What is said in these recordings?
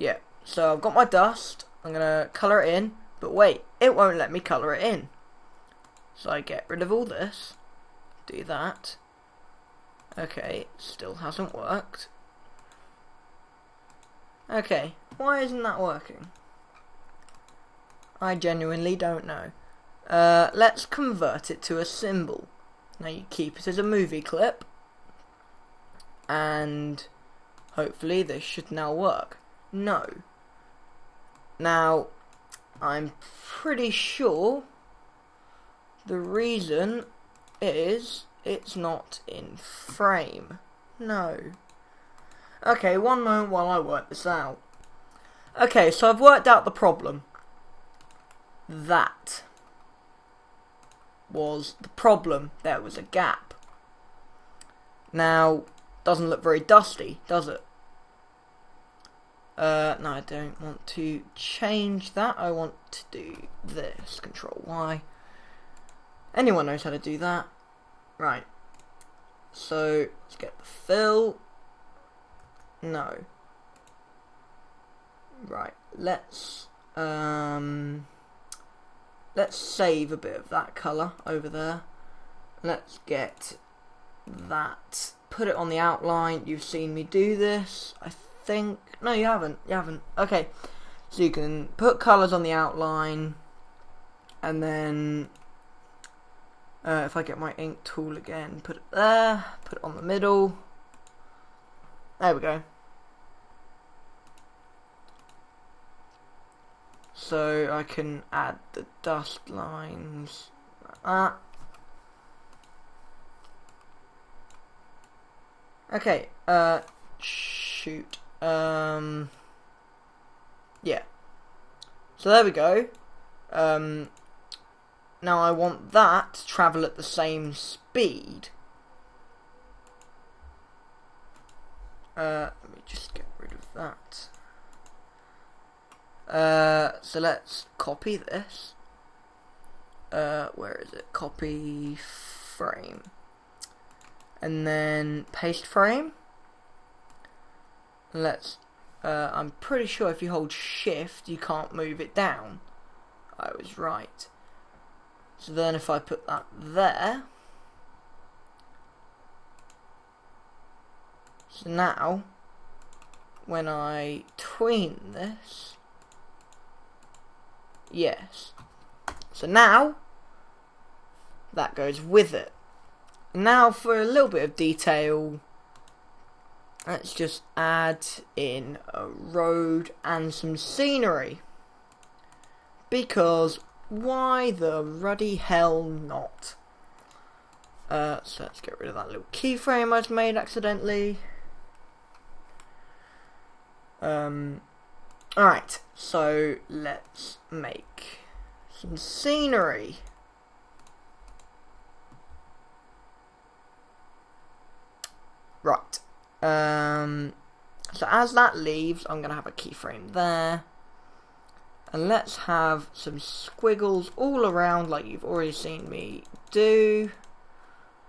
Yeah, so I've got my dust. I'm going to colour it in. But wait, it won't let me colour it in. So I get rid of all this. Do that. Okay, still hasn't worked. Okay, why isn't that working? I genuinely don't know. Let's convert it to a symbol. Now you keep it as a movie clip. And hopefully this should now work. No. Now, I'm pretty sure the reason is it's not in frame. No. Okay, one moment while I work this out. Okay, so I've worked out the problem. That was the problem. There was a gap. Now, doesn't look very dusty, does it? No, I don't want to change that. I want to do this. Control Y. Anyone knows how to do that. Right. So, let's get the fill. No. Right. Let's save a bit of that colour over there. Let's get that. Put it on the outline. You've seen me do this, I think. No, you haven't. You haven't. Okay. So you can put colours on the outline, and then if I get my ink tool again, put it there. Put it on the middle. There we go. So I can add the dust lines like that. Okay, shoot. Yeah. So there we go. Now I want that to travel at the same speed. Let me just get rid of that. So let's copy this. Where is it? Copy frame. And then paste frame. Let's, I'm pretty sure if you hold shift you can't move it down. I was right. So then if I put that there. So now, when I tween this, yes. So now, that goes with it. Now for a little bit of detail, let's just add in a road and some scenery. Because why the ruddy hell not? So let's get rid of that little keyframe I've made accidentally. Alright, so let's make some scenery. Right. So as that leaves, I'm going to have a keyframe there. And let's have some squiggles all around like you've already seen me do.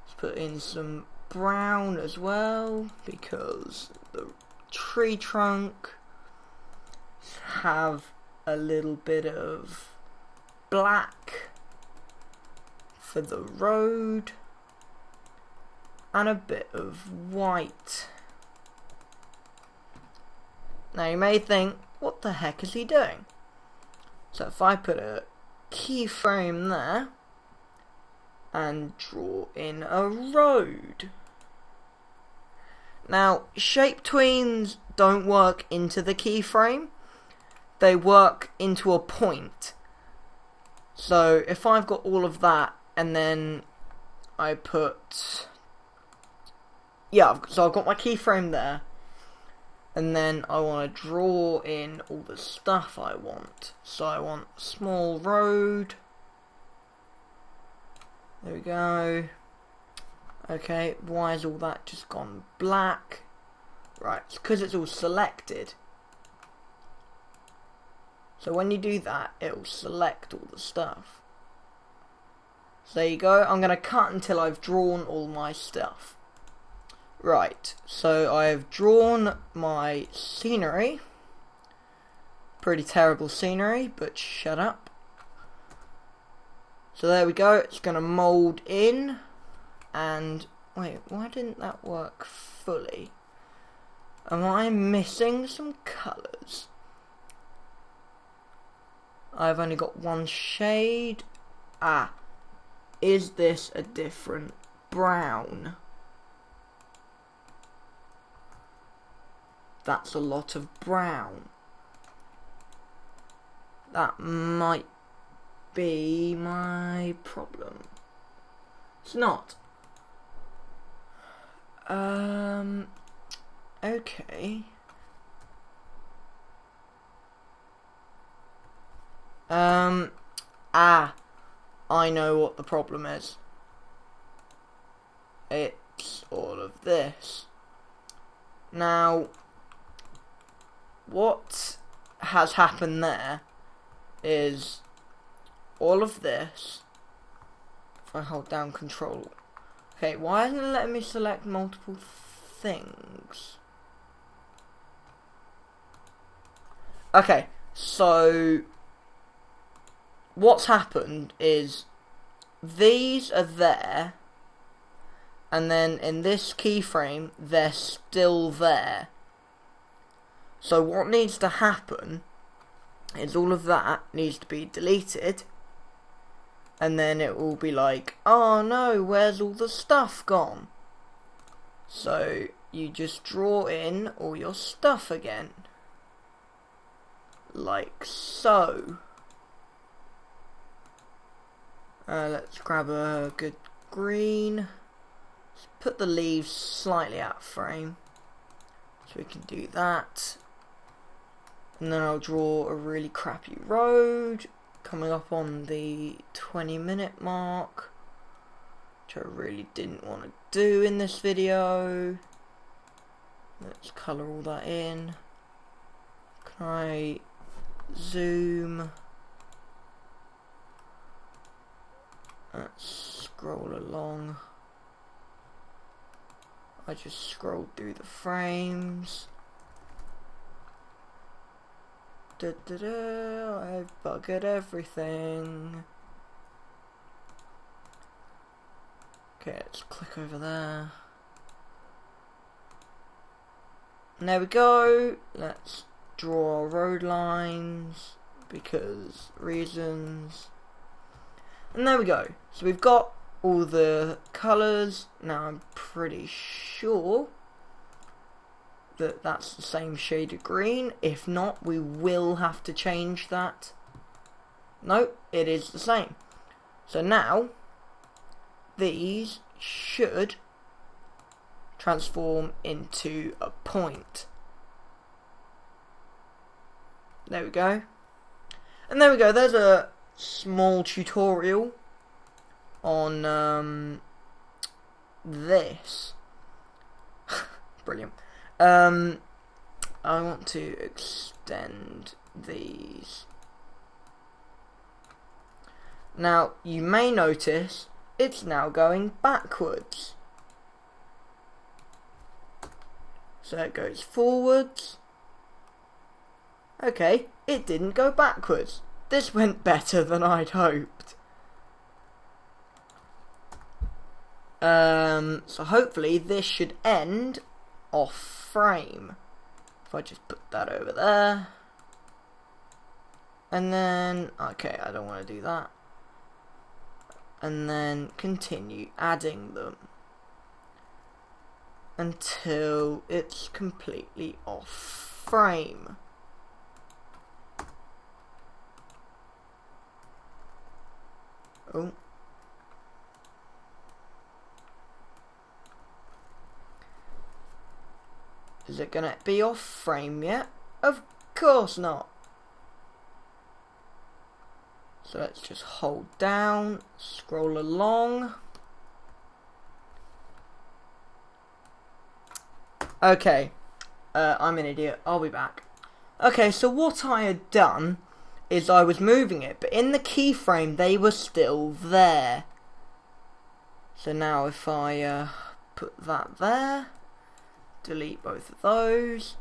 Let's put in some brown as well, because the tree trunk have a little bit of black for the road. And a bit of white. Now you may think, what the heck is he doing? So if I put a keyframe there and draw in a road. Now shape tweens don't work into the keyframe, they work into a point. So if I've got all of that and then I put, yeah, so I've got my keyframe there, and then I want to draw in all the stuff I want. So I want a small road. There we go. Okay, why is all that just gone black? Right, it's because it's all selected. So when you do that, it will select all the stuff. So there you go. I'm going to cut until I've drawn all my stuff. Right, so I've drawn my scenery. Pretty terrible scenery, but shut up. So there we go, it's going to mould in, and wait, why didn't that work fully? Am I missing some colours? I've only got one shade. Ah, is this a different brown? That's a lot of brown. That might be my problem. It's not. Okay. I know what the problem is. It's all of this. Now, what has happened there is all of this. If I hold down control. Okay, why isn't it letting me select multiple things? Okay, so what's happened is these are there, and then in this keyframe they're still there. So what needs to happen is all of that needs to be deleted, and then it will be like, oh no, where's all the stuff gone? So you just draw in all your stuff again, like so. Let's grab a good green. Let's put the leaves slightly out of frame, so we can do that. And then I'll draw a really crappy road coming up on the 20-minute mark, which I really didn't want to do in this video. Let's colour all that in. Can I zoom? Let's scroll along. I just scrolled through the frames. I've buggered everything. Okay, let's click over there. And there we go. Let's draw our road lines because reasons. And there we go. So we've got all the colours. Now I'm pretty sure that that's the same shade of green. If not, we will have to change that. No, it is the same. So now these should transform into a point. There we go. And there we go, there's a small tutorial on this. Brilliant. I want to extend these. Now, you may notice it's now going backwards. So it goes forwards. Okay, it didn't go backwards. This went better than I'd hoped. So hopefully this should end off frame. If I just put that over there. And then, okay, I don't want to do that. And then continue adding them until it's completely off frame. Oh. Is it gonna be off frame yet? Of course not. So let's just hold down, scroll along. Okay, I'm an idiot, I'll be back. Okay, so what I had done is I was moving it, but in the keyframe they were still there. So now if I put that there, delete both of those,